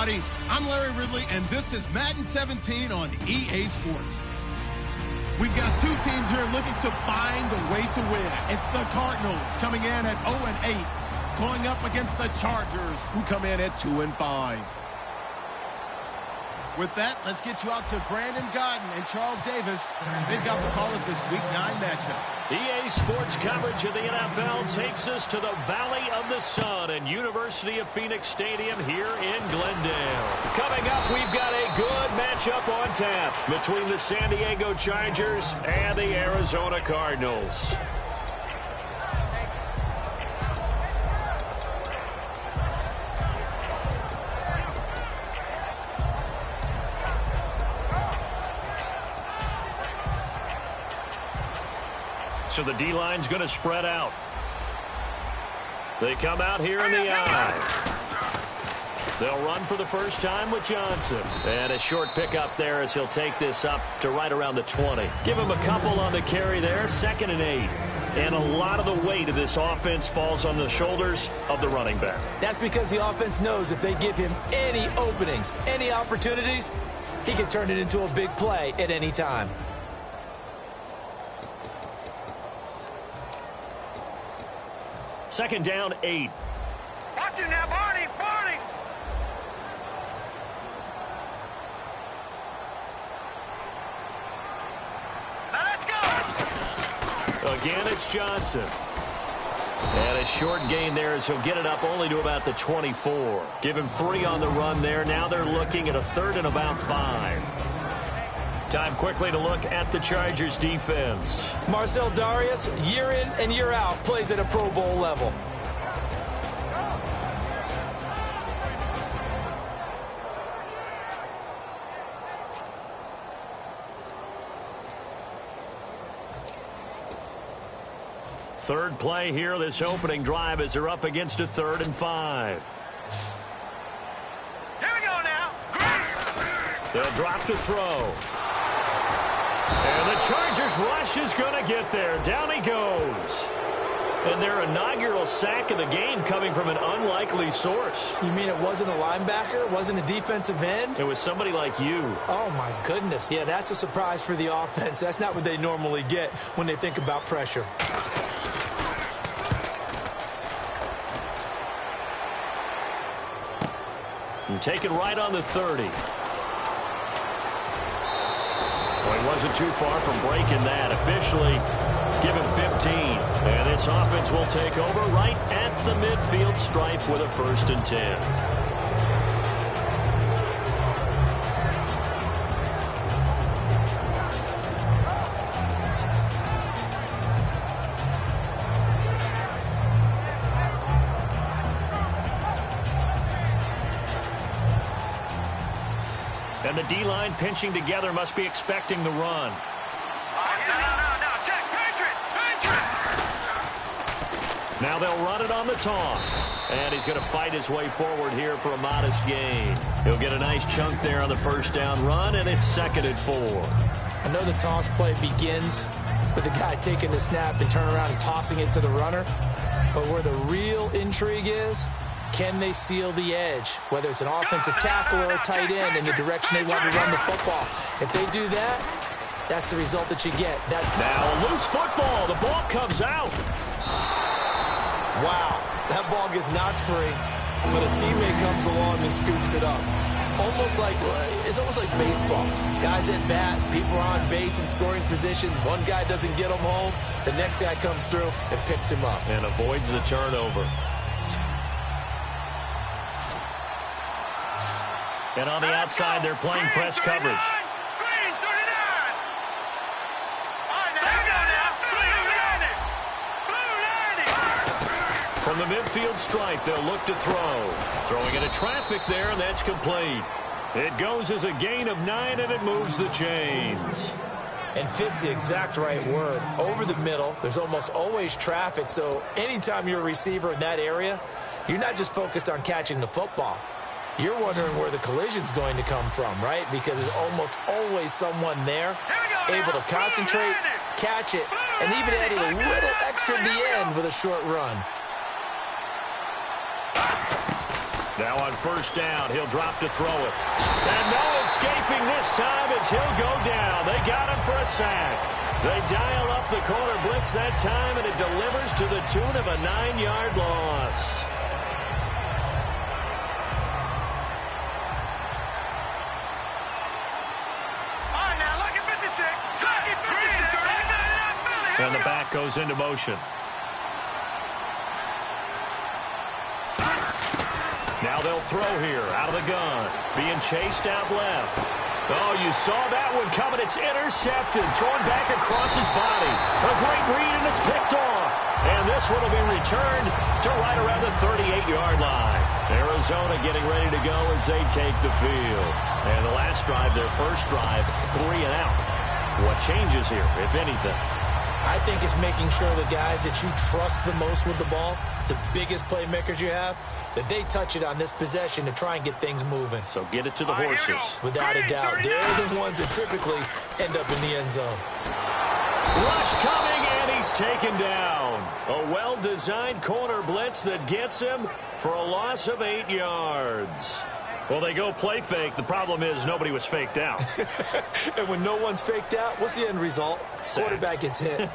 everybody. I'm Larry Ridley, and this is Madden 17 on EA Sports. We've got two teams here looking to find a way to win. It's the Cardinals coming in at 0-8, going up against the Chargers, who come in at 2-5. With that, let's get you out to Brandon Godden and Charles Davis. They've got the call of this Week 9 matchup. EA Sports coverage of the NFL takes us to the Valley of the Sun and University of Phoenix Stadium here in Glendale. Coming up, we've got a good matchup on tap between the San Diego Chargers and the Arizona Cardinals. So the D-line's going to spread out. They come out here in the I. They'll run for the first time with Johnson. And a short pickup there as he'll take this up to right around the 20. Give him a couple on the carry there, 2nd and 8. And a lot of the weight of this offense falls on the shoulders of the running back. That's because the offense knows if they give him any openings, any opportunities, he can turn it into a big play at any time. Second down, 8. Watch him now, Barney! Barney! Now let's go! Again, it's Johnson. And a short gain there as he'll get it up only to about the 24. Give him 3 on the run there. Now they're looking at a 3rd and about 5. Time quickly to look at the Chargers defense. Marcel Darius, year in and year out, plays at a Pro Bowl level. Third play here, this opening drive as they're up against a 3rd and 5. Here we go now. They'll drop to throw. And the Chargers rush is going to get there. Down he goes. And their inaugural sack of the game coming from an unlikely source. You mean it wasn't a linebacker? It wasn't a defensive end? It was somebody like you. Oh, my goodness. Yeah, that's a surprise for the offense. That's not what they normally get when they think about pressure. And taken right on the 30. Well, he wasn't too far from breaking that. Officially, give him 15. And this offense will take over right at the midfield stripe with a 1st and 10. And the D-line pinching together must be expecting the run. Now they'll run it on the toss. And he's going to fight his way forward here for a modest gain. He'll get a nice chunk there on the 1st down run, and it's 2nd and 4. I know the toss play begins with the guy taking the snap and turn around and tossing it to the runner. But where the real intrigue is, can they seal the edge, whether it's an offensive tackle or a tight end in the direction they want to run the football? If they do that, that's the result that you get. Now a loose football. The ball comes out. Wow, that ball gets knocked free, but a teammate comes along and scoops it up. It's almost like baseball. Guys at bat, people are on base in scoring position. One guy doesn't get him home. The next guy comes through and picks him up. And avoids the turnover. And on the outside, they're playing press coverage. From the midfield stripe, they'll look to throw. Throwing into traffic there, and that's complete. It goes as a gain of 9, and it moves the chains. And fits the exact right word. Over the middle, there's almost always traffic, so anytime you're a receiver in that area, you're not just focused on catching the football. You're wondering where the collision's going to come from, right? Because there's almost always someone there able to concentrate, catch it, and even adding a little extra at the end with a short run. Now on first down, he'll drop to throw it. And no escaping this time as he'll go down. They got him for a sack. They dial up the corner blitz that time, and it delivers to the tune of a 9-yard loss. All right, now look at 56. Look at 56. And the back goes into motion. Now they'll throw here out of the gun. Being chased out left. Oh, you saw that one coming. It's intercepted. Thrown back across his body. A great read, and it's picked off. And this one will be returned to right around the 38-yard line. Arizona getting ready to go as they take the field. And the last drive, their first drive, 3 and out. What changes here, if anything? I think it's making sure the guys that you trust the most with the ball, the biggest playmakers you have, that they touch it on this possession to try and get things moving. So get it to the horses. Without a doubt, they're the ones that typically end up in the end zone. Rush coming, and he's taken down. A well-designed corner blitz that gets him for a loss of 8 yards. Well, they go play fake. The problem is nobody was faked out. And when no one's faked out, what's the end result? Sack. Quarterback gets hit.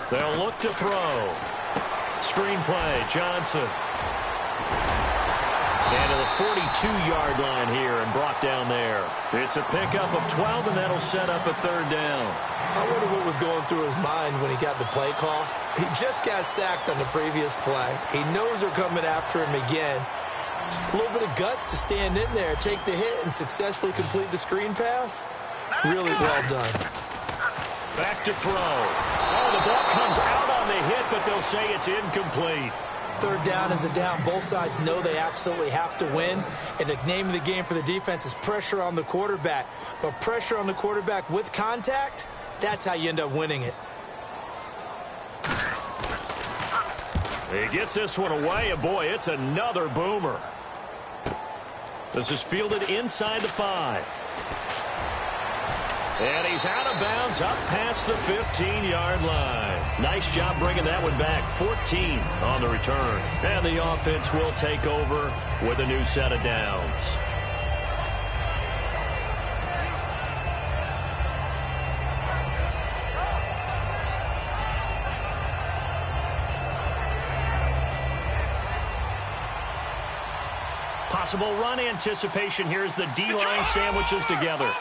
They'll look to throw. Screen play, Johnson. And to the 42-yard line here and brought down there. It's a pickup of 12, and that'll set up a third down. I wonder what was going through his mind when he got the play call. He just got sacked on the previous play. He knows they're coming after him again. A little bit of guts to stand in there, take the hit, and successfully complete the screen pass. Really well done. Back to throw. Oh, the ball comes out on the hit, but they'll say it's incomplete. Third down is a down. Both sides know they absolutely have to win. And the name of the game for the defense is pressure on the quarterback. But pressure on the quarterback with contact, that's how you end up winning it. He gets this one away, and boy, it's another boomer. This is fielded inside the 5. And he's out of bounds up past the 15-yard line. Nice job bringing that one back. 14 on the return. And the offense will take over with a new set of downs. Possible run anticipation here as the D-line sandwiches together.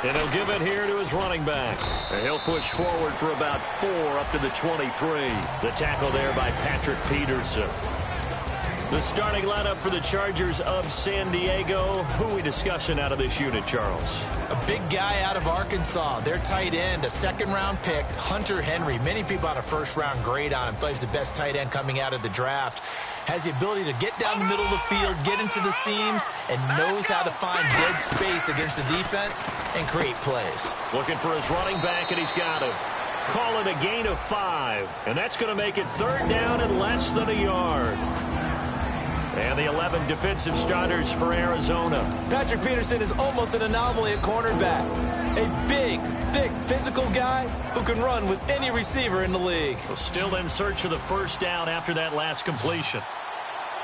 And he'll give it here to his running back. And he'll push forward for about 4 up to the 23. The tackle there by Patrick Peterson. The starting lineup for the Chargers of San Diego. Who are we discussing out of this unit, Charles? A big guy out of Arkansas. Their tight end, a second-round pick, Hunter Henry. Many people had a first-round grade on him. Plays the best tight end coming out of the draft. Has the ability to get down the middle of the field, get into the seams, and knows how to find dead space against the defense and create plays. Looking for his running back, and he's got him. Call it a gain of 5. And that's going to make it third down and less than a yard. And the 11 defensive starters for Arizona. Patrick Peterson is almost an anomaly at cornerback. A big, thick, physical guy who can run with any receiver in the league. So still in search of the first down after that last completion.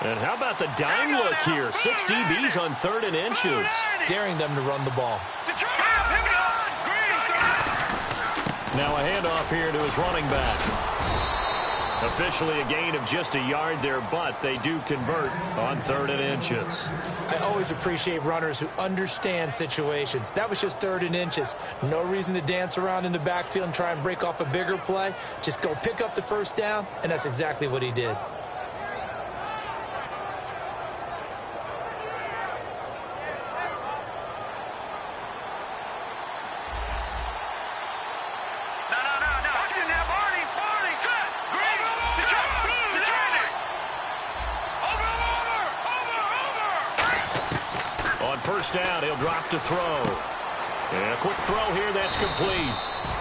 And how about the dime look here? 6 DBs on 3rd and inches. Daring them to run the ball. Now a handoff here to his running back. Officially a gain of just a yard there, but they do convert on 3rd and inches. I always appreciate runners who understand situations. That was just 3rd and inches. No reason to dance around in the backfield and try and break off a bigger play. Just go pick up the first down, and that's exactly what he did. First down, he'll drop to throw. And a quick throw here, that's complete.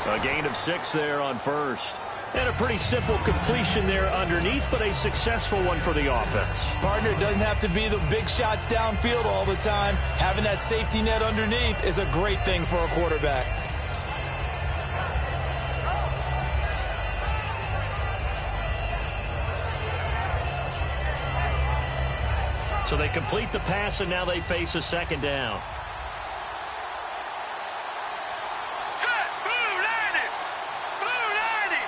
A gain of 6 there on first. And a pretty simple completion there underneath, but a successful one for the offense. Partner, it doesn't have to be the big shots downfield all the time. Having that safety net underneath is a great thing for a quarterback. So they complete the pass, and now they face a second down. Set, blue landing. Blue landing.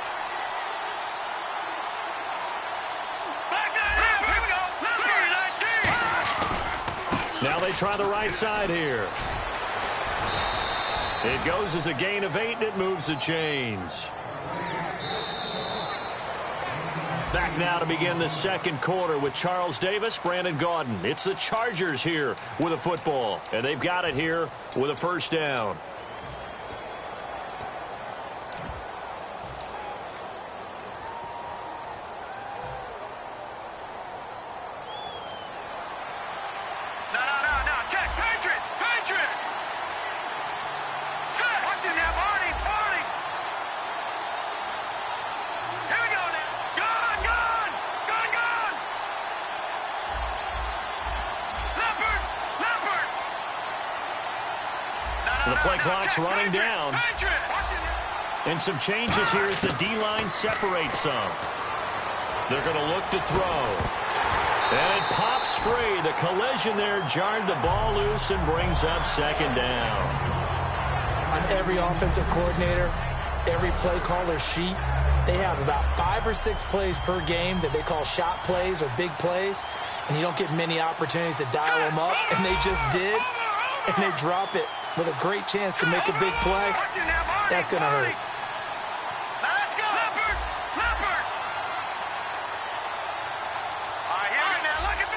Back there, here we go. 19. Now they try the right side here. It goes as a gain of 8, and it moves the chains. Back now to begin the second quarter with Charles Davis, Brandon Gaudin. It's the Chargers here with a football, and they've got it here with a first down. No. Check. Patriot. Set. Watch it now, Barney. Here we go now. Gone. Leopard. The play clock's Check. running down. Patriot. Watch it now. And some changes here as the D-line separates some. They're going to look to throw. And it pops free. The collision there jarred the ball loose and brings up second down. On every offensive coordinator, every play caller sheet, they have about 5 or 6 plays per game that they call shot plays or big plays, and you don't get many opportunities to dial them up, and they just did, and they drop it with a great chance to make a big play. Watch it now, Barney. That's going to hurt. Now let's go. Leopard. All right, here now. Look at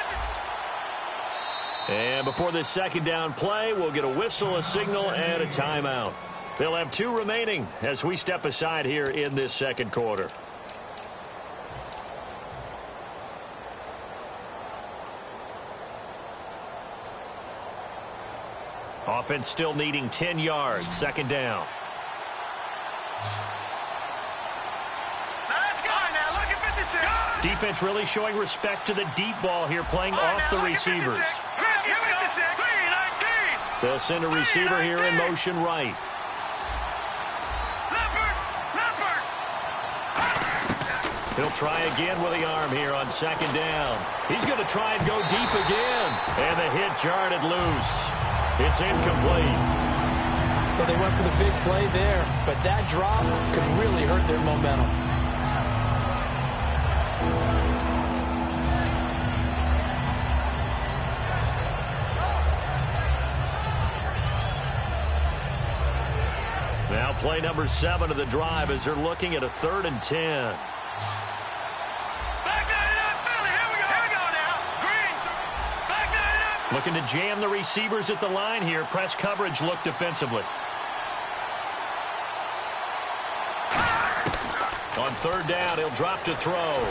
this. And before this second down play, we'll get a whistle, a signal, and a timeout. They'll have 2 remaining as we step aside here in this second quarter. Offense still needing 10 yards. Second down. Now let's go. Now look at 56. Defense really showing respect to the deep ball here, playing off the receivers. Here we go. 3-19. They'll send a receiver here in motion right. Leopard. He'll try again with the arm here on second down. He's going to try and go deep again. And the hit jarred it loose. It's incomplete. Well, they went for the big play there, but that drop could really hurt their momentum. Now play number 7 of the drive as they're looking at a 3rd and 10. Looking to jam the receivers at the line here. Press coverage look defensively. On 3rd down, he'll drop to throw.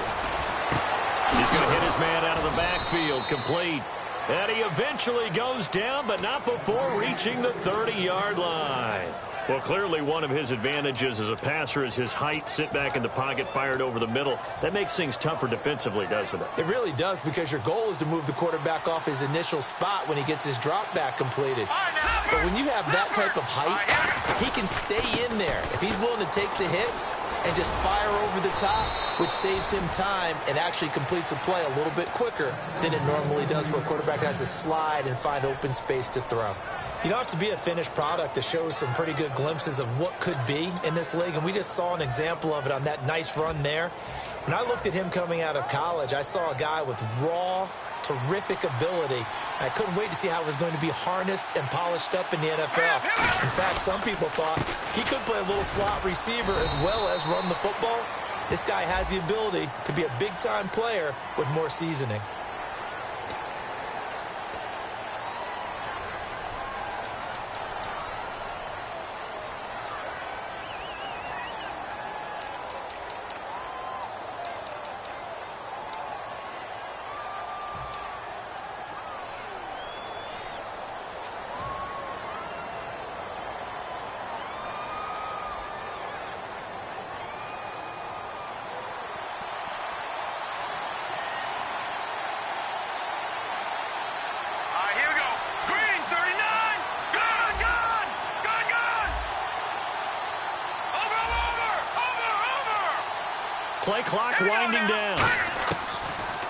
He's going to hit his man out of the backfield. Complete. And he eventually goes down, but not before reaching the 30-yard line. Well, clearly one of his advantages as a passer is his height. Sit back in the pocket, fired over the middle. That makes things tougher defensively, doesn't it? It really does, because your goal is to move the quarterback off his initial spot when he gets his drop back completed. But when you have that type of height, he can stay in there. If he's willing to take the hits and just fire over the top, which saves him time and actually completes a play a little bit quicker than it normally does for a quarterback who has to slide and find open space to throw. You don't have to be a finished product to show some pretty good glimpses of what could be in this league, and we just saw an example of it on that nice run there. When I looked at him coming out of college, I saw a guy with raw, terrific ability. I couldn't wait to see how it was going to be harnessed and polished up in the NFL. In fact, some people thought he could play a little slot receiver as well as run the football. This guy has the ability to be a big-time player with more seasoning. play clock winding down.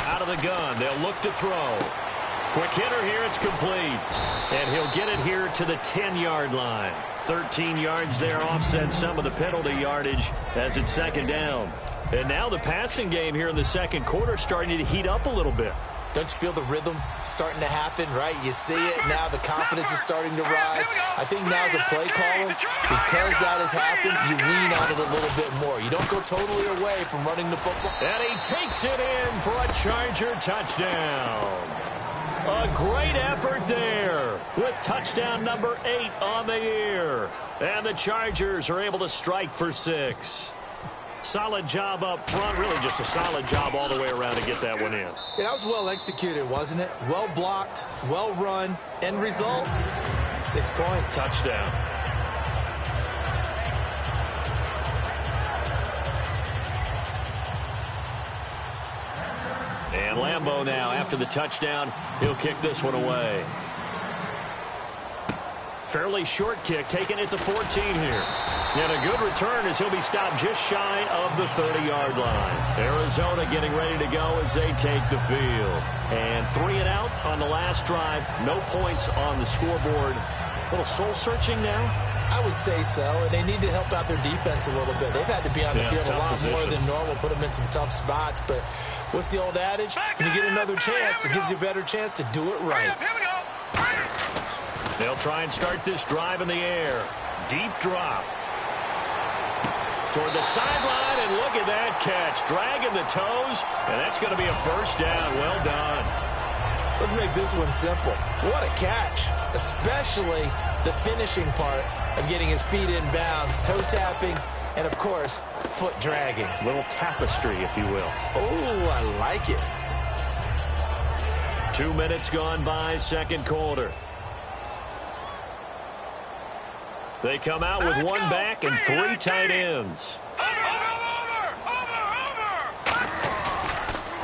Out of the gun, they'll look to throw. Quick hitter here, it's complete. And he'll get it here to the 10-yard line. 13 yards there, offset some of the penalty yardage as it's second down. And now the passing game here in the second quarter starting to heat up a little bit. Don't you feel the rhythm starting to happen, right? You see it now. The confidence is starting to rise. I think now as a play caller, because that has happened, you lean on it a little bit more. You don't go totally away from running the football. And he takes it in for a Charger touchdown. A great effort there with touchdown number 8 on the year. And the Chargers are able to strike for 6. Solid job up front, really just a solid job all the way around to get that one in. Yeah, that was well executed, wasn't it? Well blocked, well run. End result, 6 points. Touchdown. And Lambeau now, after the touchdown, he'll kick this one away. Fairly short kick, taken at the 14 here. And a good return as he'll be stopped just shy of the 30-yard line. Arizona getting ready to go as they take the field. And 3 and out on the last drive. No points on the scoreboard. A little soul-searching now? I would say so, and they need to help out their defense a little bit. They've had to be on the field a lot more than normal, put them in some tough spots. But what's the old adage? When you get another chance, it gives you a better chance to do it right. They'll try and start this drive in the air. Deep drop. Toward the sideline, and look at that catch. Dragging the toes, and that's going to be a first down. Well done. Let's make this one simple. What a catch, especially the finishing part of getting his feet in bounds, toe tapping, and, of course, foot dragging. Little tapestry, if you will. Oh, I like it. 2 minutes gone by, second quarter. They come out with one back and 3 tight ends.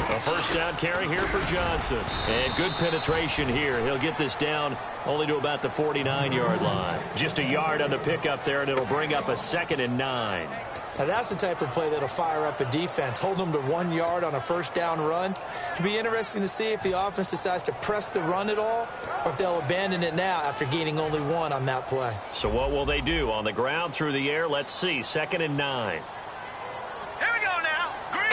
A first down carry here for Johnson. And good penetration here. He'll get this down only to about the 49-yard line. Just a yard on the pickup there, and it'll bring up a 2nd and 9. Now, that's the type of play that'll fire up a defense. Hold them to 1 yard on a first down run. It'll be interesting to see if the offense decides to press the run at all or if they'll abandon it now after gaining only 1 on that play. So what will they do? On the ground, through the air, let's see. 2nd and 9. Here we go now. Green.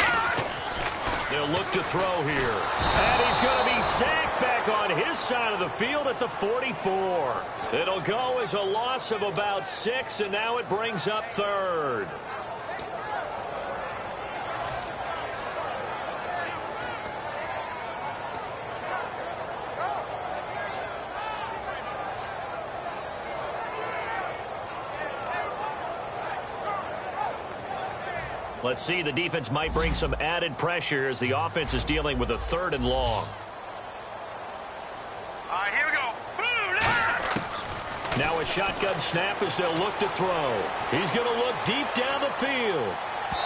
They'll look to throw here. And he's going to be sacked back on his side of the field at the 44. It'll go as a loss of about 6, and now it brings up 3rd. Let's see, the defense might bring some added pressure as the offense is dealing with a 3rd and long. All right, here we go. Now a shotgun snap as they'll look to throw. He's going to look deep down the field.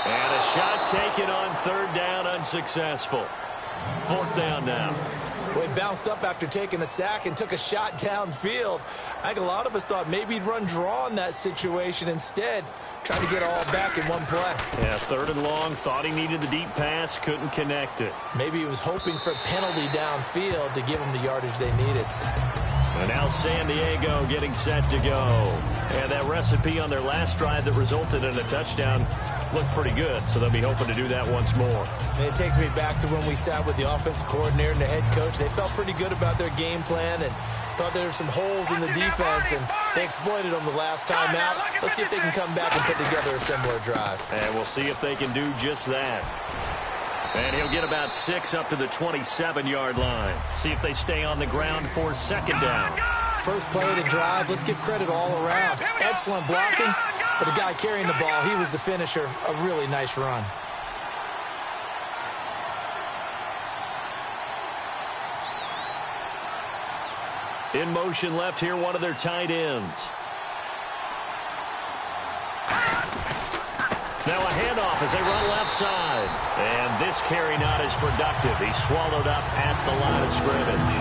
And a shot taken on 3rd down, unsuccessful. 4th down now. Well, he bounced up after taking a sack and took a shot downfield. I think a lot of us thought maybe he'd run draw in that situation instead. Trying to get all back in one play. Yeah, 3rd and long. Thought he needed the deep pass. Couldn't connect it. Maybe he was hoping for a penalty downfield to give him the yardage they needed. And now San Diego getting set to go. And that recipe on their last drive that resulted in a touchdown looked pretty good. So they'll be hoping to do that once more. And it takes me back to when we sat with the offensive coordinator and the head coach. They felt pretty good about their game plan and thought there were some holes in the defense, and they exploited them the last time out. Let's see if they can come back and put together a similar drive. And we'll see if they can do just that. And he'll get about 6 up to the 27-yard line. See if they stay on the ground for 2nd down. First play of the drive, let's give credit all around. Excellent blocking, but the guy carrying the ball, he was the finisher. A really nice run. In motion left here, one of their tight ends. Now a handoff as they run left side. And this carry not as productive. He's swallowed up at the line of scrimmage.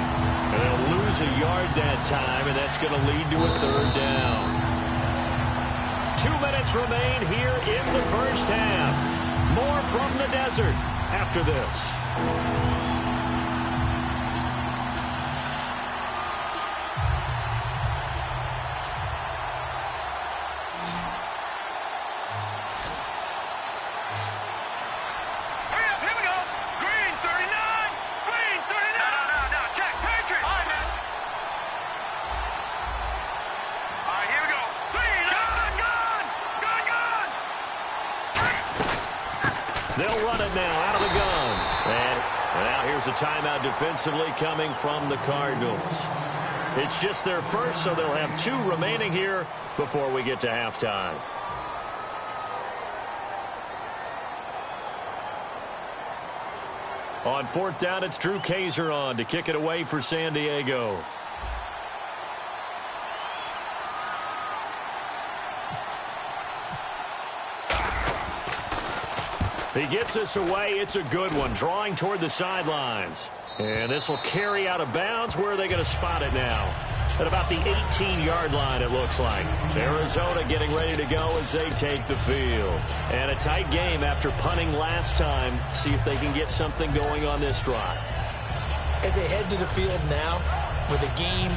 And they'll lose a yard that time, and that's going to lead to a 3rd down. 2 minutes remain here in the first half. more from the desert after this. They'll run it now out of the gun. And now here's a timeout defensively coming from the Cardinals. It's just their first, so they'll have 2 remaining here before we get to halftime. On 4th down, it's Drew Kaiser on to kick it away for San Diego. He gets us away. It's a good one, drawing toward the sidelines. And this will carry out of bounds. Where are they going to spot it now? At about the 18-yard line, it looks like. Arizona getting ready to go as they take the field. And a tight game after punting last time. See if they can get something going on this drive. As they head to the field now, with the game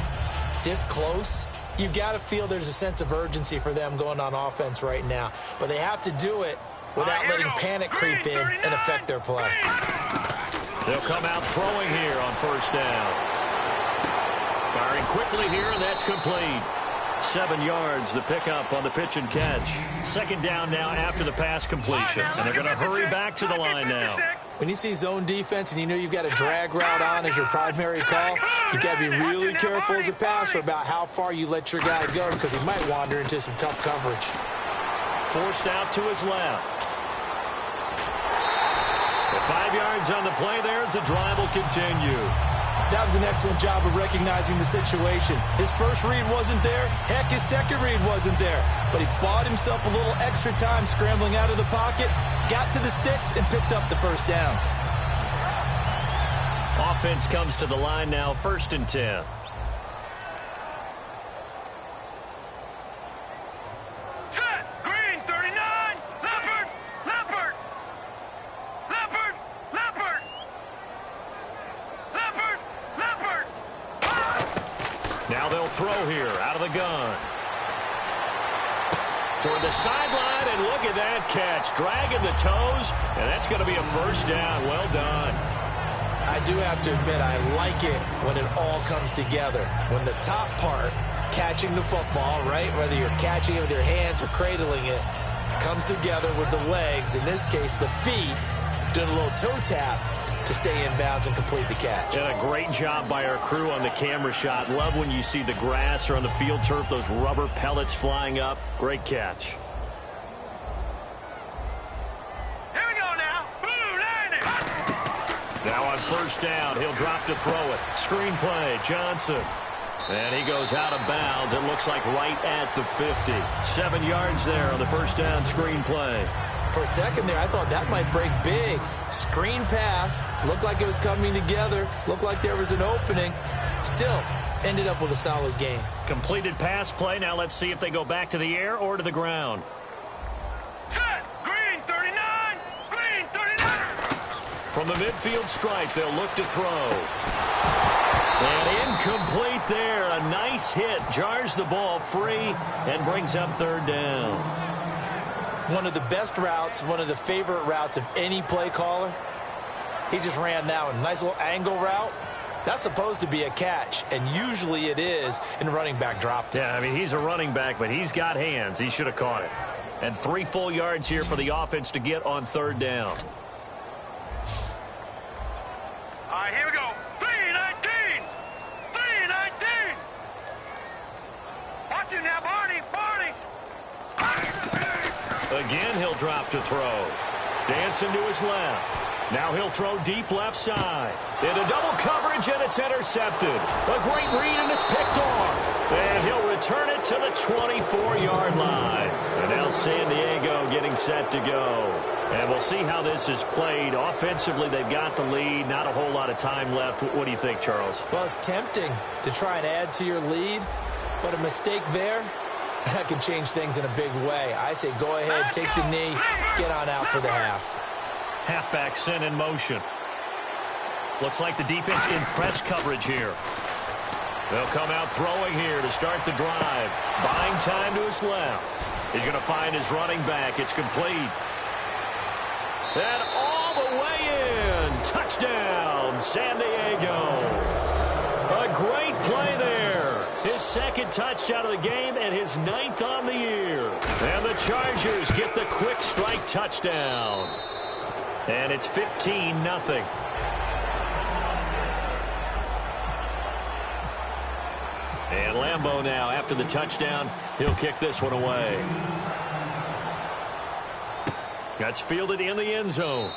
this close, you've got to feel there's a sense of urgency for them going on offense right now. But they have to do it without letting panic creep in and affect their play. They'll come out throwing here on 1st down. Firing quickly here, and that's complete. 7 yards, the pickup on the pitch and catch. 2nd down now after the pass completion, and they're going to hurry back to the line now. When you see zone defense and you know you've got a drag route on as your primary call, you've got to be really careful as a passer about how far you let your guy go because he might wander into some tough coverage. Forced out to his left. 5 yards on the play there as the drive will continue. That was an excellent job of recognizing the situation. His first read wasn't there. Heck, his second read wasn't there. But he bought himself a little extra time scrambling out of the pocket, got to the sticks, and picked up the 1st down. Offense comes to the line now, 1st and 10. Now they'll throw here out of the gun. Toward the sideline, and look at that catch. Dragging the toes, and that's going to be a 1st down. Well done. I do have to admit, I like it when it all comes together. When the top part, catching the football, right, whether you're catching it with your hands or cradling it, comes together with the legs, in this case the feet, doing a little toe tap to stay in bounds and complete the catch. And a great job by our crew on the camera shot. Love when you see the grass or on the field turf, those rubber pellets flying up. Great catch. Here we go now. Blue landing. Now on 1st down, he'll drop to throw it. Screen play, Johnson. And he goes out of bounds. It looks like right at the 50. 7 yards there on the 1st down screen play. For a second there, I thought that might break big. Screen pass. Looked like it was coming together. Looked like there was an opening. Still, ended up with a solid game. Completed pass play. Now let's see if they go back to the air or to the ground. Set. Green 39. Green 39. From the midfield stripe, they'll look to throw. And incomplete there. A nice hit. Jars the ball free and brings up 3rd down. One of the best routes, one of the favorite routes of any play caller. He just ran that one. Nice little angle route. That's supposed to be a catch, and usually it is, and the running back dropped it. Yeah, I mean, he's a running back, but he's got hands. He should have caught it. And 3 full yards here for the offense to get on 3rd down. All right, here we go. 3-19. 3-19. Watch it now, Barney. Barney. Again, he'll drop to throw. Dancing to his left. Now he'll throw deep left side. Into double coverage, and it's intercepted. A great read, and it's picked off. And he'll return it to the 24-yard line. And now San Diego getting set to go. And we'll see how this is played. Offensively, they've got the lead. Not a whole lot of time left. What do you think, Charles? Well, it's tempting to try and add to your lead, but a mistake there, that can change things in a big way. I say go ahead, take the knee, get on out for the half. halfback sent in motion. Looks like the defense in press coverage here. They'll come out throwing here to start the drive. Buying time to his left. He's going to find his running back. It's complete. And all the way in. Touchdown, San Diego. A great play there. His second touchdown of the game and his 9th on the year. And the Chargers get the quick strike touchdown. And it's 15-0. And Lambeau now, after the touchdown, he'll kick this one away. That's fielded in the end zone.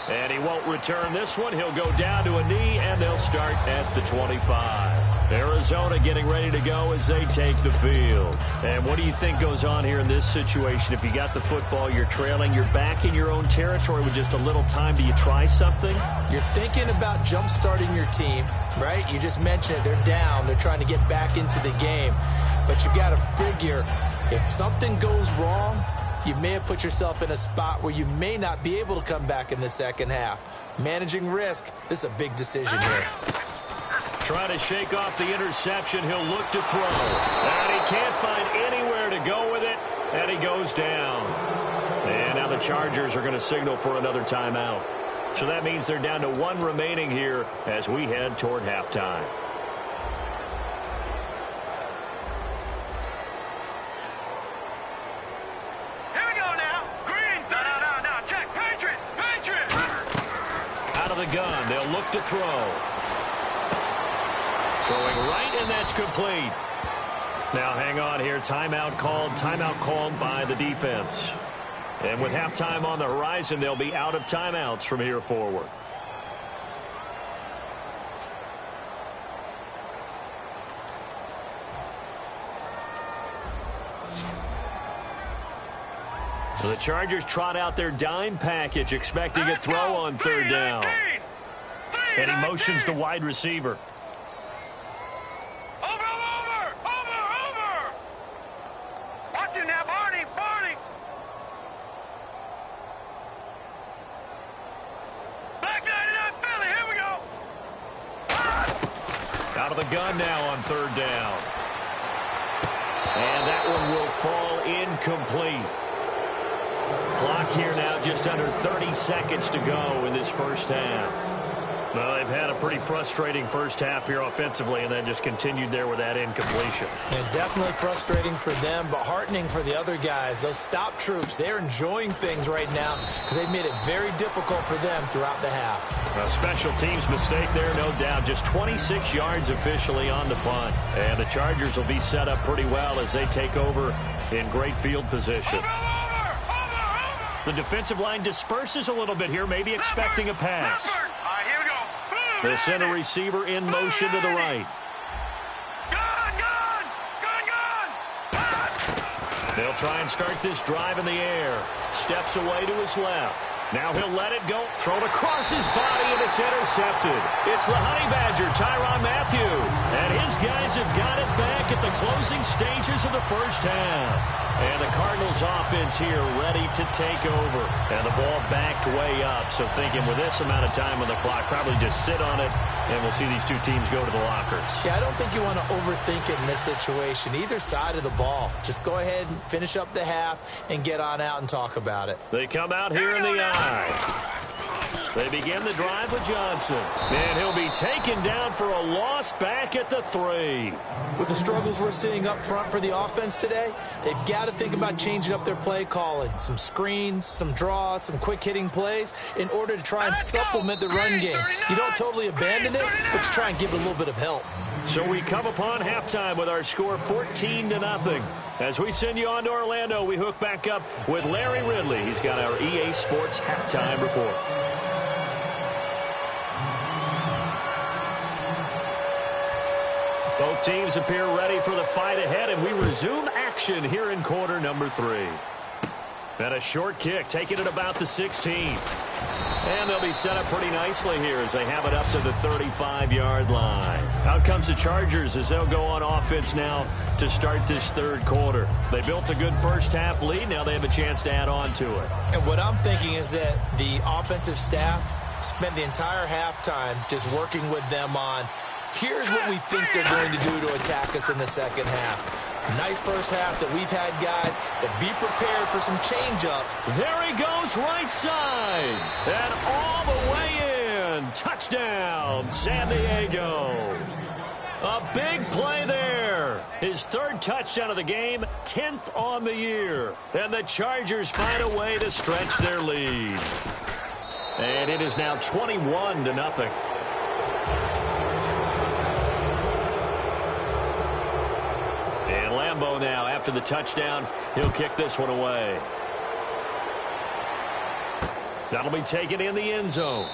And he won't return this one. He'll go down to a knee, and they'll start at the 25. Arizona getting ready to go as they take the field. And what do you think goes on here in this situation? If you got the football, you're trailing, you're back in your own territory with just a little time. Do you try something? You're thinking about jump-starting your team, right? You just mentioned it. They're down. They're trying to get back into the game. But you got to figure, if something goes wrong, you may have put yourself in a spot where you may not be able to come back in the second half. Managing risk, this is a big decision here. Trying to shake off the interception. He'll look to throw. And he can't find anywhere to go with it. And he goes down. And now the Chargers are going to signal for another timeout. So that means they're down to 1 remaining here as we head toward halftime. Here we go now. Green. No. Check. Patriot. Out of the gun. They'll look to throw. Throwing right, and that's complete. Now hang on here. Timeout called by the defense. And with halftime on the horizon, they'll be out of timeouts from here forward. So the Chargers trot out their dime package, expecting a throw on third down. And he motions the wide receiver. Out of the gun now on third down. And that one will fall incomplete. Clock here now just under 30 seconds to go in this first half. Well, they've had a pretty frustrating first half here offensively, and then just continued there with that incompletion. And definitely frustrating for them, but heartening for the other guys. Those stop troops, they're enjoying things right now because they've made it very difficult for them throughout the half. A special teams mistake there, no doubt. Just 26 yards officially on the punt. And the Chargers will be set up pretty well as they take over in great field position. The defensive line disperses a little bit here, maybe expecting a pass. They send a receiver in motion to the right. They'll try and start this drive in the air. Steps away to his left. Now he'll let it go. Thrown across his body, and it's intercepted. It's the Honey Badger, Tyrann Mathieu. And his guys have got it back at the closing stages of the first half. And the Cardinals offense here ready to take over. And the ball backed way up. So thinking with this amount of time on the clock, probably just sit on it, and we'll see these two teams go to the lockers. Yeah, I don't think you want to overthink it in this situation. Either side of the ball. Just go ahead and finish up the half and get on out and talk about it. They come out here in the eye. They begin the drive with Johnson. And he'll be taken down for a loss back at the 3. With the struggles we're seeing up front for the offense today, they've got to think about changing up their play calling. Some screens, some draws, some quick-hitting plays in order to try and supplement the run game. You don't totally abandon it, but you try and give it a little bit of help. So we come upon halftime with our score 14-0. As we send you on to Orlando, we hook back up with Larry Ridley. He's got our EA Sports halftime report. Both teams appear ready for the fight ahead, and we resume action here in quarter number 3. And a short kick, taking it about the 16. And they'll be set up pretty nicely here as they have it up to the 35-yard line. Out comes the Chargers as they'll go on offense now to start this third quarter. They built a good first-half lead. Now they have a chance to add on to it. And what I'm thinking is that the offensive staff spent the entire halftime just working with them on, here's what we think they're going to do to attack us in the second half. Nice first half that we've had, guys, but be prepared for some change-ups. There he goes, right side. And all the way in. Touchdown, San Diego. A big play there. His third touchdown of the game, 10th on the year. And the Chargers find a way to stretch their lead. And it is now 21-0. And Lambeau now, after the touchdown, he'll kick this one away. That'll be taken in the end zone.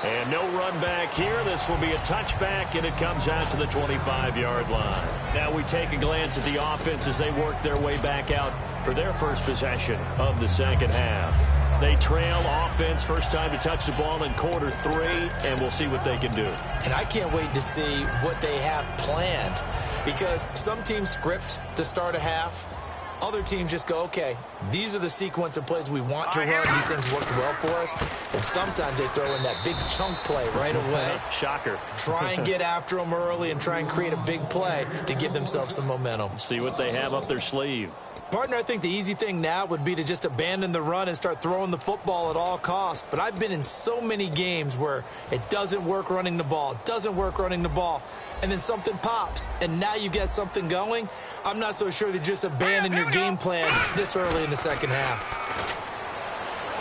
And no run back here. This will be a touchback, and it comes out to the 25-yard line. Now we take a glance at the offense as they work their way back out for their first possession of the second half. They trail offense, first time to touch the ball in quarter 3, and we'll see what they can do. And I can't wait to see what they have planned, because some teams script to start a half. Other teams just go, okay, these are the sequence of plays we want to run. These things worked well for us. And sometimes they throw in that big chunk play right away. Shocker. Try and get after them early and try and create a big play to give themselves some momentum. See what they have up their sleeve. Partner, I think the easy thing now would be to just abandon the run and start throwing the football at all costs. But I've been in so many games where it doesn't work running the ball. It doesn't work running the ball. And then something pops, and now you get something going. I'm not so sure to just abandon your game plan this early in the second half.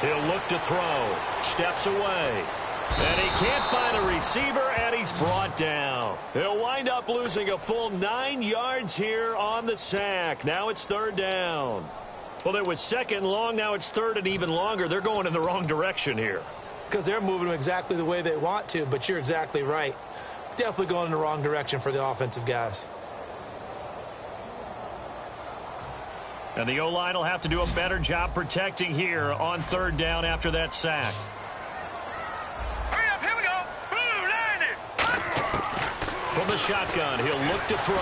He'll look to throw. Steps away. And he can't find a receiver, and he's brought down. He'll wind up losing a full 9 yards here on the sack. Now it's third down. Well, it was second long. Now it's third and even longer. They're going in the wrong direction here. Because they're moving them exactly the way they want to, but you're exactly right. Definitely going in the wrong direction for the offensive guys. And the O-line will have to do a better job protecting here on third down after that sack. Hurry up, here we go. Boom, landed. From the shotgun, he'll look to throw.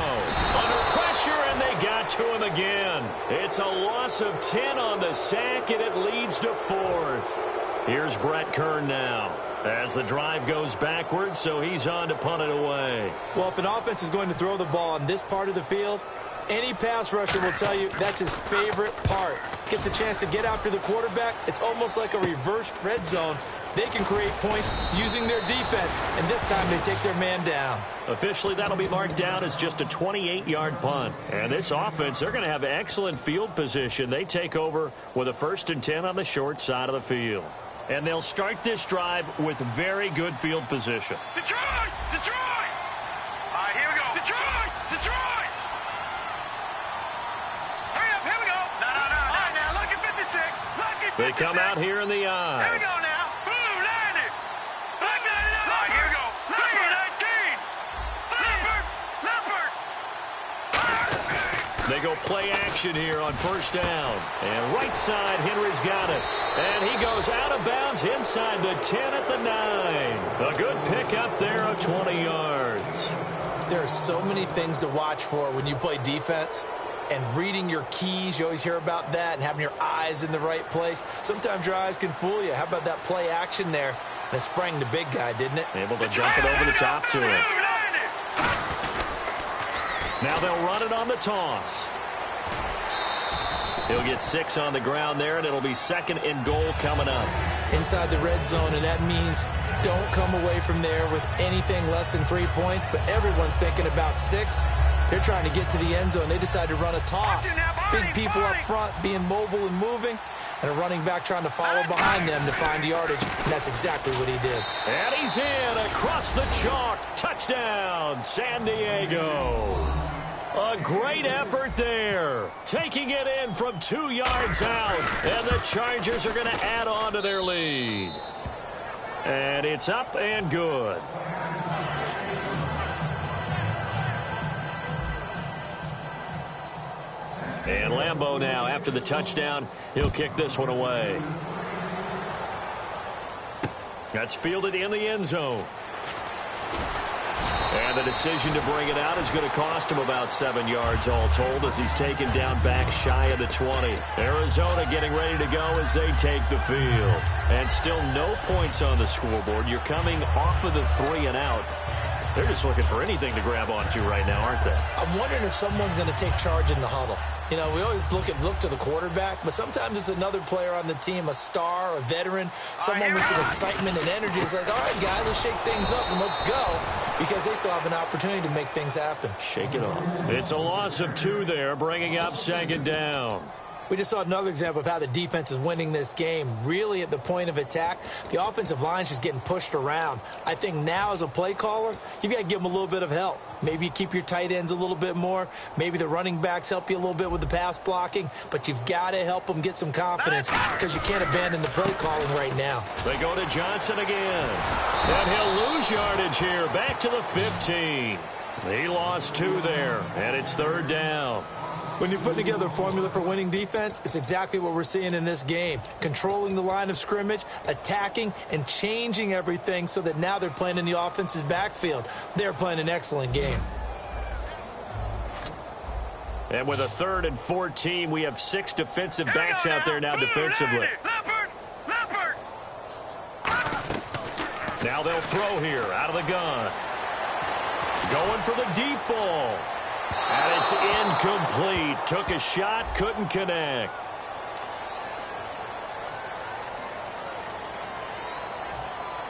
Under pressure, and they got to him again. It's a loss of 10 on the sack, and it leads to fourth. Here's Brett Kern now, as the drive goes backwards, so he's on to punt it away. Well, if an offense is going to throw the ball on this part of the field, any pass rusher will tell you that's his favorite part. Gets a chance to get after the quarterback. It's almost like a reverse red zone. They can create points using their defense, and this time they take their man down. Officially, that'll be marked down as just a 28-yard punt. And this offense, they're going to have excellent field position. They take over with a 1st and 10 on the short side of the field. And they'll start this drive with very good field position. Detroit! Detroit! All right, here we go. Detroit! Detroit! Hurry up, here we go. No. All right, now, look at 56. Look at 56. They come out here in the eye. Here we go now. Boom, landed. Look at it. All right, here we go. Number 19. They go play action here on first down. And right side, Henry's got it. And he goes out of bounds inside the 10 at the 9. A good pickup there of 20 yards. There are so many things to watch for when you play defense. And reading your keys, you always hear about that, and having your eyes in the right place. Sometimes your eyes can fool you. How about that play action there? And it sprang the big guy, didn't it? Able to jump it over the top to him. Now they'll run it on the toss. He'll get 6 on the ground there, and it'll be 2nd and goal coming up. Inside the red zone, and that means don't come away from there with anything less than 3 points, but everyone's thinking about 6. They're trying to get to the end zone. They decide to run a toss. Big people up front being mobile and moving, and a running back trying to follow behind them to find yardage, and that's exactly what he did. And he's in across the chalk. Touchdown, San Diego. A great effort there. Taking it in from 2 yards out, and the Chargers are going to add on to their lead. And it's up and good. And Lambeau now, after the touchdown, he'll kick this one away. That's fielded in the end zone. And the decision to bring it out is going to cost him about 7 yards all told as he's taken down back shy of the 20. Arizona getting ready to go as they take the field. And still no points on the scoreboard. You're coming off of the 3 and out. They're just looking for anything to grab onto right now, aren't they? I'm wondering if someone's going to take charge in the huddle. You know, we always look to the quarterback, but sometimes it's another player on the team, a star, a veteran, someone with some excitement and energy. It's like, all right, guys, let's shake things up and let's go, because they still have an opportunity to make things happen. Shake it off. It's a loss of 2 there, bringing up 2nd down. We just saw another example of how the defense is winning this game. Really, at the point of attack, the offensive line is just getting pushed around. I think now, as a play caller, you've got to give them a little bit of help. Maybe you keep your tight ends a little bit more. Maybe the running backs help you a little bit with the pass blocking. But you've got to help them get some confidence, because you can't abandon the play calling right now. They go to Johnson again. And he'll lose yardage here. Back to the 15. He lost 2 there, and it's 3rd down. When you put together a formula for winning defense, it's exactly what we're seeing in this game. Controlling the line of scrimmage, attacking, and changing everything so that now they're playing in the offense's backfield. They're playing an excellent game. And with a 3rd and 14, we have 6 defensive backs out there now defensively. Now they'll throw here out of the gun. Going for the deep ball. And it's incomplete. Took a shot, couldn't connect.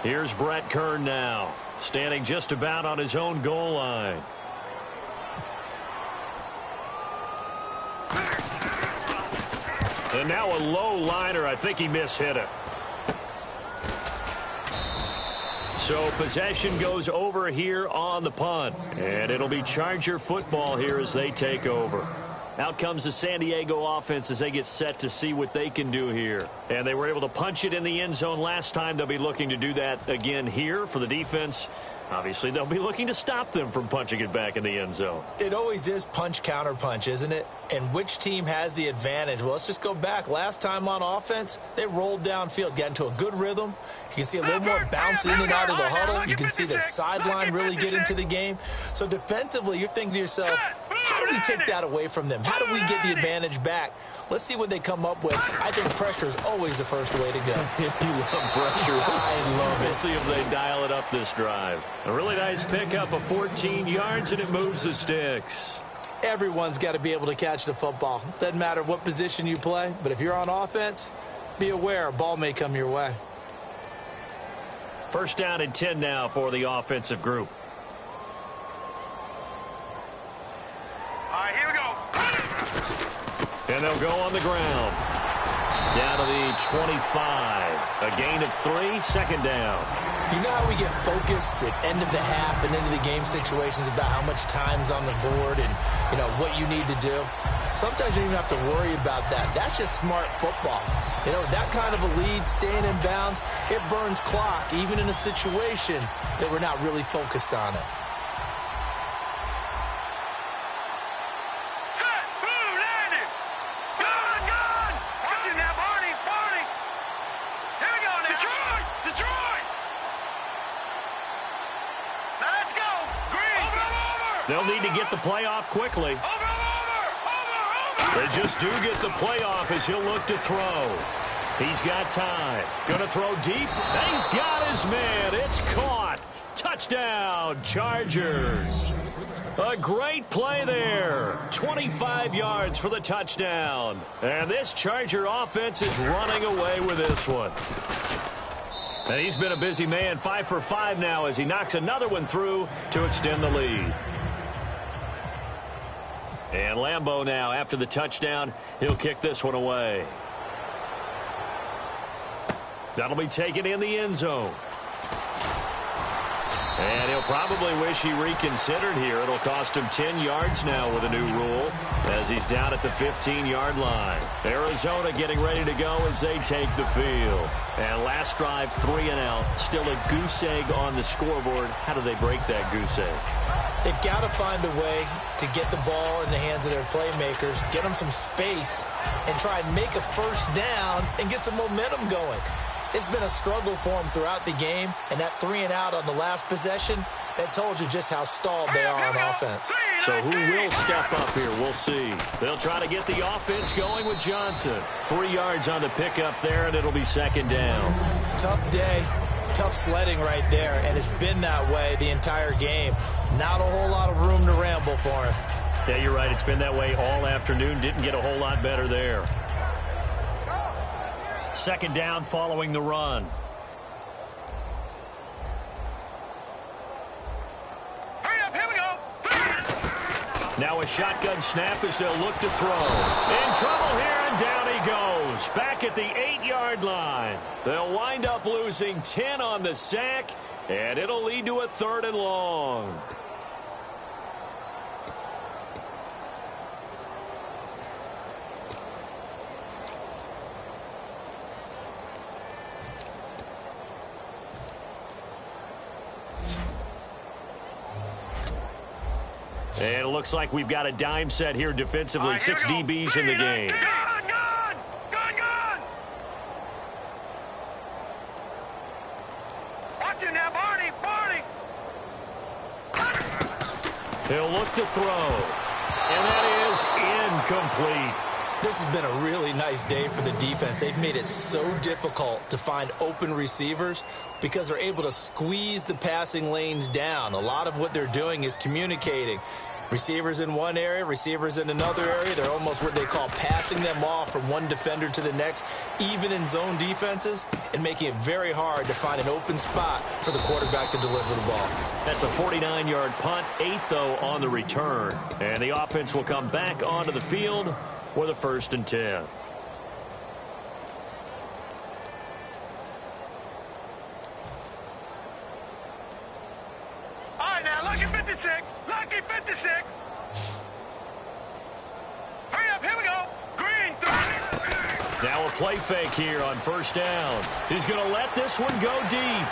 Here's Brett Kern now, standing just about on his own goal line. And now a low liner. I think he mishit it. So possession goes over here on the punt. And it'll be Charger football here as they take over. Out comes the San Diego offense as they get set to see what they can do here. And they were able to punch it in the end zone last time. They'll be looking to do that again here for the defense. Obviously, they'll be looking to stop them from punching it back in the end zone. It always is punch, counter punch, isn't it? And which team has the advantage? Well, let's just go back. Last time on offense, they rolled downfield, got into a good rhythm. You can see a little more bounce in and out of the huddle. You can see the sideline really get into the game. So defensively, you're thinking to yourself, how do we take that away from them? How do we get the advantage back? Let's see what they come up with. I think pressure is always the first way to go. You love pressure. I love it. We'll see if they dial it up this drive. A really nice pickup of 14 yards, and it moves the sticks. Everyone's got to be able to catch the football. Doesn't matter what position you play, but if you're on offense, be aware a ball may come your way. 1st down and 10 now for the offensive group. All right, here we go. And they'll go on the ground. Down to the 25. A gain of 3, 2nd down. You know how we get focused at end of the half and into the game situations about how much time's on the board and, you know, what you need to do? Sometimes you don't even have to worry about that. That's just smart football. You know, that kind of a lead, staying in bounds, it burns clock, even in a situation that we're not really focused on it. They'll need to get the play off quickly. They just do get the play off as he'll look to throw. He's got time. Going to throw deep. He's got his man. It's caught. Touchdown, Chargers. A great play there. 25 yards for the touchdown. And this Charger offense is running away with this one. And he's been a busy man, 5 for 5 now as he knocks another one through to extend the lead. And Lambeau now, after the touchdown, he'll kick this one away. That'll be taken in the end zone. And he'll probably wish he reconsidered here. It'll cost him 10 yards now with a new rule as he's down at the 15-yard line. Arizona getting ready to go as they take the field. And last drive, 3 and out. Still a goose egg on the scoreboard. How do they break that goose egg? They've got to find a way to get the ball in the hands of their playmakers, get them some space, and try and make a first down and get some momentum going. It's been a struggle for them throughout the game, and that 3-and-out on the last possession, that told you just how stalled they are on offense. So who will step up here? We'll see. They'll try to get the offense going with Johnson. 3 yards on the pickup there, and it'll be second down. Tough day, tough sledding right there, and it's been that way the entire game. Not a whole lot of room to ramble for him. Yeah, you're right. It's been that way all afternoon. Didn't get a whole lot better there. Second down following the run. Hurry up, here we go. Now a shotgun snap as they'll look to throw. In trouble here, and down he goes. Back at the 8-yard line. They'll wind up losing 10 on the sack, and it'll lead to a 3rd and long. And it looks like we've got a dime set here defensively. Right, 6 DBs in the game. Good. Watch it now, Barney. He'll look to throw. And that is incomplete. This has been a really nice day for the defense. They've made it so difficult to find open receivers because they're able to squeeze the passing lanes down. A lot of what they're doing is communicating. Receivers in one area, receivers in another area. They're almost what they call passing them off from one defender to the next, even in zone defenses, and making it very hard to find an open spot for the quarterback to deliver the ball. That's a 49-yard punt, 8, though, on the return. And the offense will come back onto the field with a 1st and 10. All right, now, lucky 56. Lucky 56. Hurry up, here we go. Green, 30. Now a play fake here on 1st down. He's going to let this one go deep.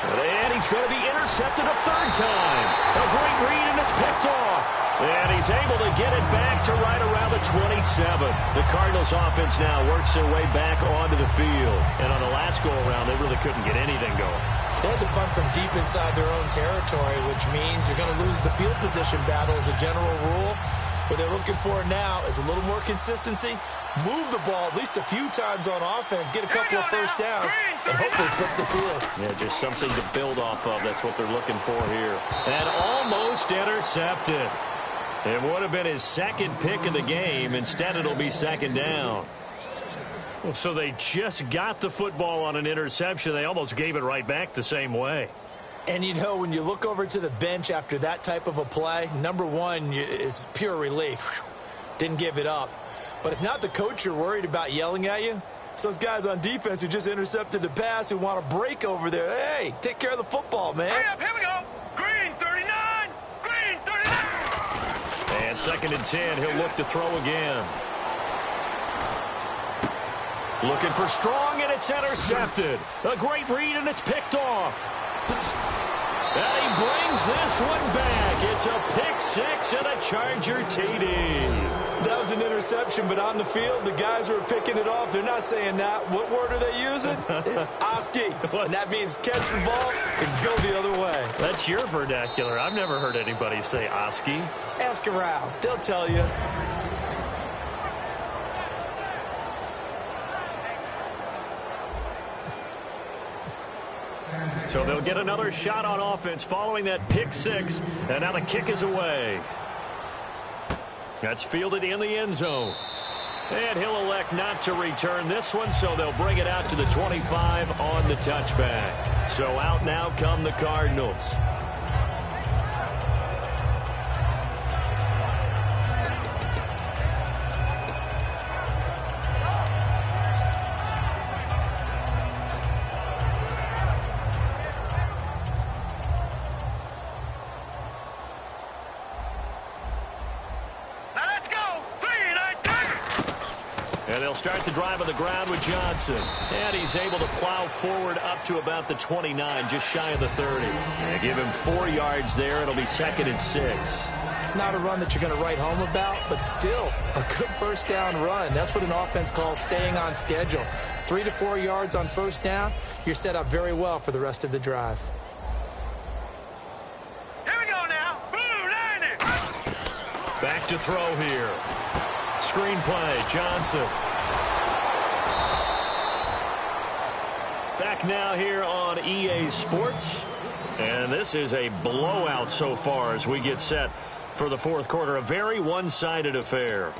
And he's going to be intercepted a 3rd time. A great read, and it's picked off. And he's able to get it back to right around the 27. The Cardinals offense now works their way back onto the field. And on the last go-around, they really couldn't get anything going. They had to punt from deep inside their own territory, which means you're going to lose the field position battle as a general rule. What they're looking for now is a little more consistency, move the ball at least a few times on offense, get a couple of 1st downs, and hopefully flip the field. Yeah, just something to build off of. That's what they're looking for here. And almost intercepted. It would have been his 2nd pick of the game. Instead, it'll be 2nd down. So they just got the football on an interception. They almost gave it right back the same way. And, you know, when you look over to the bench after that type of a play, number one is pure relief. Didn't give it up. But it's not the coach you're worried about yelling at you. It's those guys on defense who just intercepted the pass who want to break over there. Hey, take care of the football, man. Hurry up, here we go. Green, 39. Green, 39. And 2nd and 10, he'll look to throw again. Looking for Strong, and it's intercepted. A great read, and it's picked off. And he brings this one back. It's a pick 6 and a Charger TD. That was an interception, but on the field, the guys who are picking it off, they're not saying that. What word are they using? It's Oski. And that means catch the ball and go the other way. That's your vernacular. I've never heard anybody say Oski. Ask around. They'll tell you. So they'll get another shot on offense following that pick 6, and now the kick is away. That's fielded in the end zone. And he'll elect not to return this one, so they'll bring it out to the 25 on the touchback. So out now come the Cardinals. And they'll start the drive on the ground with Johnson. And he's able to plow forward up to about the 29, just shy of the 30. And give him 4 yards there. It'll be 2nd and 6. Not a run that you're going to write home about, but still a good first down run. That's what an offense calls staying on schedule. 3 to 4 yards on first down, you're set up very well for the rest of the drive. Here we go now. Blue 90. Back to throw here. Screen play, Johnson. Back now here on EA Sports. And this is a blowout so far as we get set for the fourth quarter. A very one-sided affair.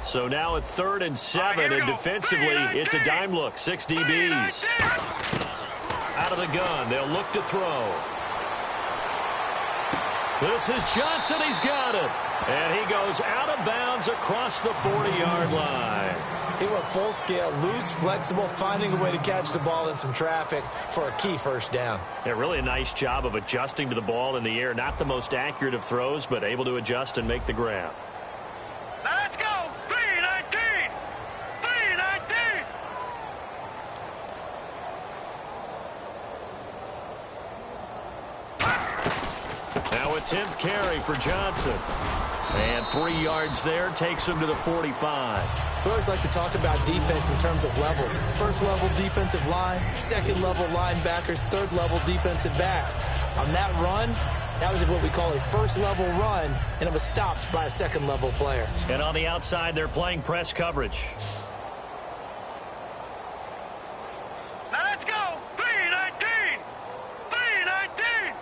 So now at 3rd and 7, and defensively, it's a dime look. 6 DBs. Out of the gun, they'll look to throw. This is Johnson, he's got it. And he goes out of bounds across the 40-yard line. He went full scale, loose, flexible, finding a way to catch the ball in some traffic for a key first down. Yeah, really a nice job of adjusting to the ball in the air. Not the most accurate of throws, but able to adjust and make the grab. Now let's go. 319. 319. Now a 10th carry for Johnson. And 3 yards there takes him to the 45. We always like to talk about defense in terms of levels. First level defensive line, second level linebackers, third level defensive backs. On that run, that was what we call a first level run, and it was stopped by a second level player. And on the outside, they're playing press coverage. Now let's go. 319. 319.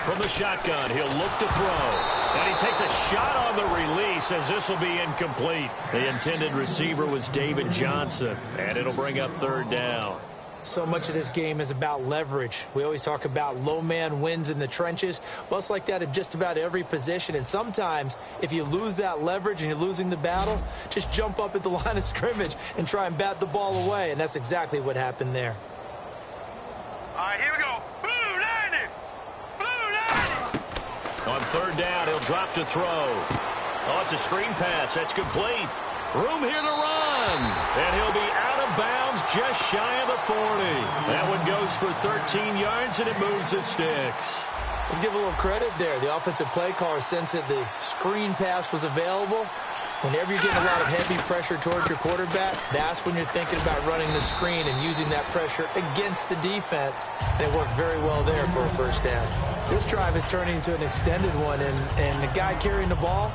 From the shotgun, he'll look to throw. And he takes a shot on the release as this will be incomplete. The intended receiver was David Johnson, and it'll bring up 3rd down. So much of this game is about leverage. We always talk about low man wins in the trenches. Well, it's like that in just about every position. And sometimes, if you lose that leverage and you're losing the battle, just jump up at the line of scrimmage and try and bat the ball away. And that's exactly what happened there. All right, here we go. Blue 90. Blue 90. On 3rd down, he'll drop to throw. Oh, it's a screen pass. That's complete. Room here to run. And he'll be out of bounds just shy of the 40. That one goes for 13 yards, and it moves the sticks. Let's give a little credit there. The offensive play caller sensed that the screen pass was available. Whenever you're getting a lot of heavy pressure towards your quarterback, that's when you're thinking about running the screen and using that pressure against the defense. And it worked very well there for a first down. This drive is turning into an extended one, and the guy carrying the ball,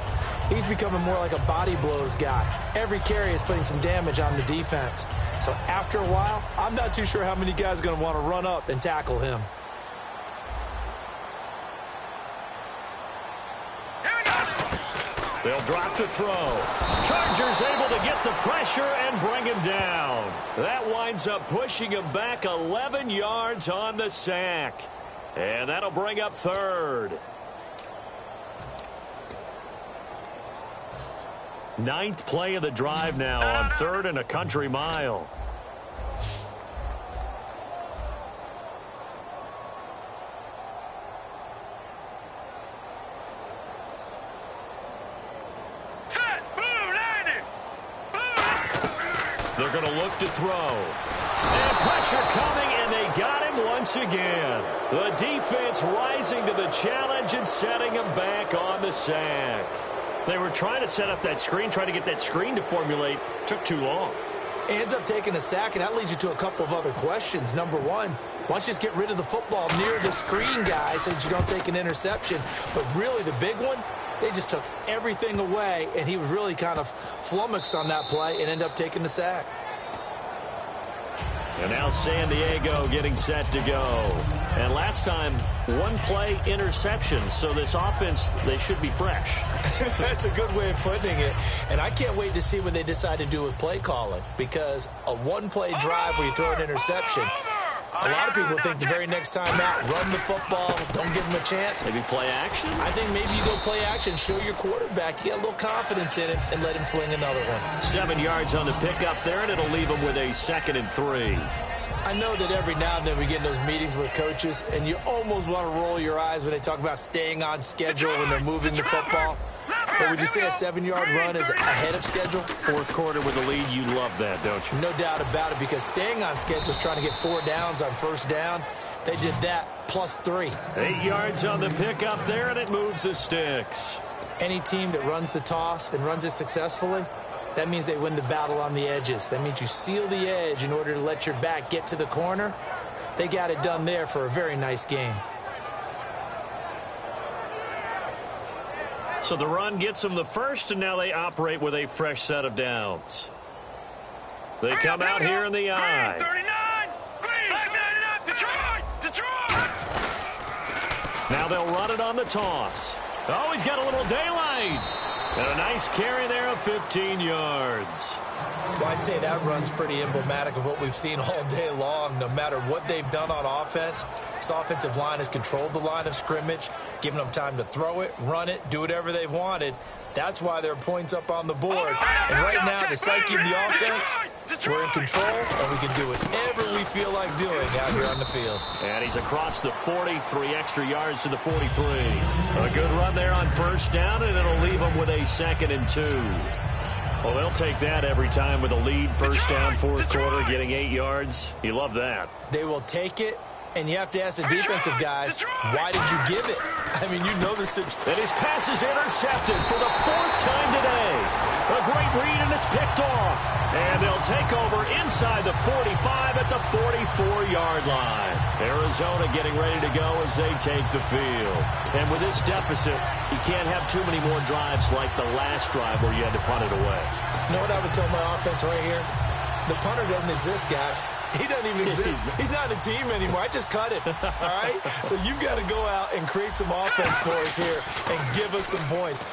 he's becoming more like a body blows guy. Every carry is putting some damage on the defense. So after a while, I'm not too sure how many guys are going to want to run up and tackle him. They'll drop to throw. Chargers able to get the pressure and bring him down. That winds up pushing him back 11 yards on the sack. And that'll bring up 3rd. 9th play of the drive now on 3rd and a country mile. They're going to look to throw. And pressure coming, and they got him once again. The defense rising to the challenge and setting him back on the sack. They were trying to set up that screen, trying to get that screen to formulate. Took too long. Ends up taking a sack, and that leads you to a couple of other questions. Number one, why don't you just get rid of the football near the screen guy so that you don't take an interception? But really the big one, they just took everything away, and he was really kind of flummoxed on that play and ended up taking the sack. And now San Diego getting set to go. And last time, 1 play interception. So this offense, they should be fresh. That's a good way of putting it. And I can't wait to see what they decide to do with play calling, because a 1-play drive where you throw an interception, a lot of people think the very next time out, run the football, don't give them a chance. Maybe play action? I think maybe you go play action, show your quarterback, you get a little confidence in it, and let him fling another one. 7 yards on the pickup there, and it'll leave him with a 2nd and 3. I know that every now and then we get in those meetings with coaches, and you almost want to roll your eyes when they talk about staying on schedule when they're moving the football. But would you say a 7-yard run is ahead of schedule? Fourth quarter with a lead, you love that, don't you? No doubt about it, because staying on schedule is trying to get 4 downs on first down. They did that plus 3. 8 yards on the pickup there, and it moves the sticks. Any team that runs the toss and runs it successfully, that means they win the battle on the edges. That means you seal the edge in order to let your back get to the corner. They got it done there for a very nice game. So the run gets them the first, and now they operate with a fresh set of downs. They come out here in the eye. Now they'll run it on the toss. Oh, he's got a little daylight. And a nice carry there of 15 yards. Well, I'd say that run's pretty emblematic of what we've seen all day long. No matter what they've done on offense, this offensive line has controlled the line of scrimmage, given them time to throw it, run it, do whatever they've wanted. That's why there are points up on the board. And right now, the psyche of the offense, we're in control, and we can do whatever we feel like doing out here on the field. And he's across the 40, 3 extra yards to the 43. A good run there on first down, and it'll leave them with a 2nd and 2. Well, they'll take that every time with a lead. First down, fourth quarter, getting 8 yards. You love that. They will take it, and you have to ask the defensive guys, why did you give it? I mean, you know the situation. And his pass is intercepted for the 4th time today. A great read, and it's picked off. And they'll take over inside the 45 at the 44-yard line. Arizona getting ready to go as they take the field. And with this deficit, you can't have too many more drives like the last drive where you had to punt it away. You know what I would tell my offense right here? The punter doesn't exist, guys. He doesn't even exist. He's not a team anymore. I just cut it, all right? So you've got to go out and create some offense for us here and give us some points.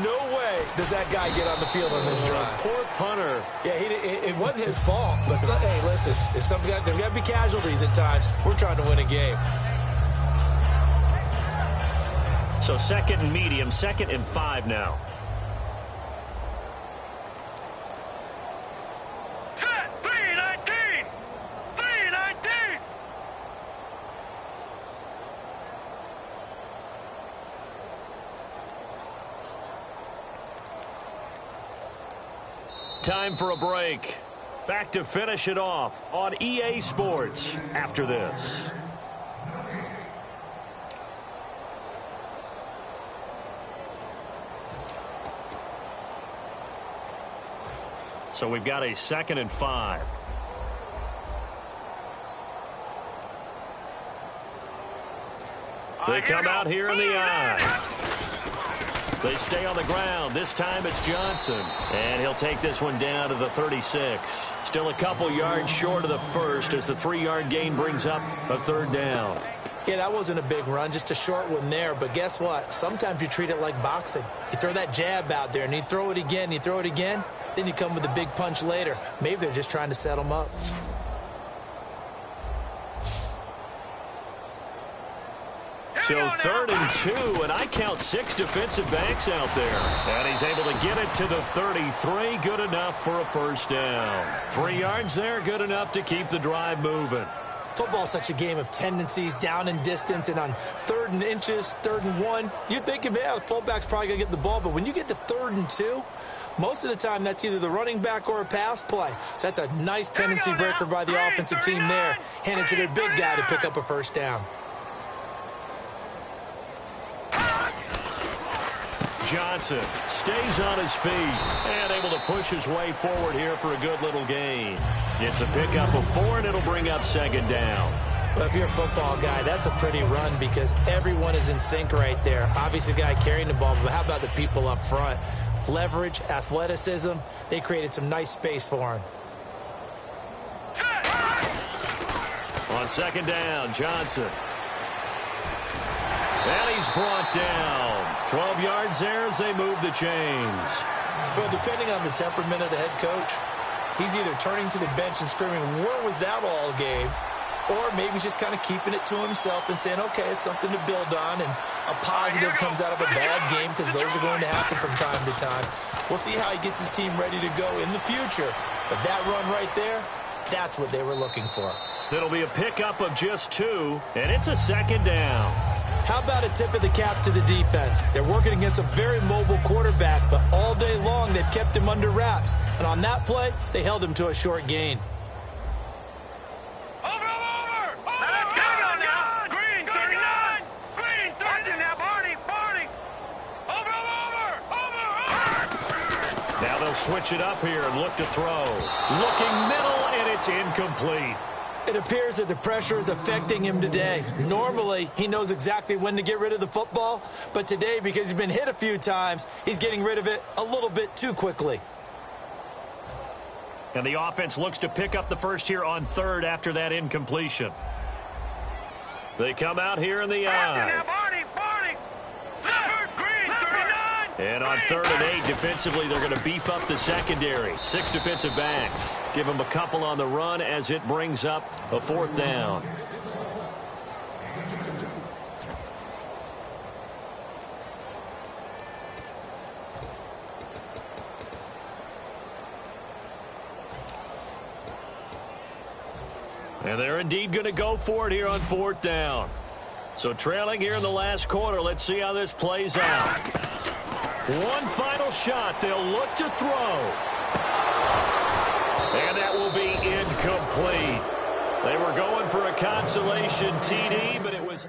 No way does that guy get on the field on this drive. Poor punter. Yeah, it wasn't his fault. But, hey, listen, there's got to be casualties at times. We're trying to win a game. So 2nd and medium, 2nd and 5 now. Time for a break. Back to finish it off on EA Sports after this. So we've got a 2nd and 5. They come out here in the eye. They stay on the ground. This time it's Johnson. And he'll take this one down to the 36. Still a couple yards short of the first as the 3-yard gain brings up a 3rd down. Yeah, that wasn't a big run, just a short one there. But guess what? Sometimes you treat it like boxing. You throw that jab out there, and you throw it again, you throw it again, then you come with a big punch later. Maybe they're just trying to set them up. So 3rd and 2, and I count 6 defensive backs out there. And he's able to get it to the 33. Good enough for a first down. 3 yards there, good enough to keep the drive moving. Football's such a game of tendencies, down and distance, and on 3rd and inches, 3rd and 1, you're thinking, yeah, the fullback's probably going to get the ball. But when you get to 3rd and 2, most of the time that's either the running back or a pass play. So that's a nice tendency breaker by the offensive team there. Hand it to their big guy to pick up a first down. Johnson stays on his feet and able to push his way forward here for a good little gain. It's a pickup of 4, and it'll bring up 2nd down. Well, if you're a football guy, that's a pretty run because everyone is in sync right there. Obviously, the guy carrying the ball, but how about the people up front? Leverage, athleticism, they created some nice space for him. On 2nd down, Johnson. And he's brought down. 12 yards there as they move the chains. Well, depending on the temperament of the head coach, he's either turning to the bench and screaming, where was that all game? Or maybe he's just kind of keeping it to himself and saying, okay, it's something to build on, and a positive comes out of a bad game because those are going to happen from time to time. We'll see how he gets his team ready to go in the future. But that run right there, that's what they were looking for. It'll be a pickup of just 2, and it's a second down. How about a tip of the cap to the defense? They're working against a very mobile quarterback, but all day long they've kept him under wraps. And on that play, they held him to a short gain. Let's go now. Green, 39. Green, 39. Now, Barney. Over. Now they'll switch it up here and look to throw. Looking middle, and it's incomplete. It appears that the pressure is affecting him today. Normally, he knows exactly when to get rid of the football, but today, because he's been hit a few times, he's getting rid of it a little bit too quickly. And the offense looks to pick up the first here on 3rd after that incompletion. They come out here in the eye. And on 3rd and 8, defensively, they're going to beef up the secondary. 6 defensive backs. Give them a couple on the run as it brings up a 4th down. And they're indeed going to go for it here on 4th down. So trailing here in the last quarter, let's see how this plays out. One final shot. They'll look to throw. And that will be incomplete. They were going for a consolation TD, but it was...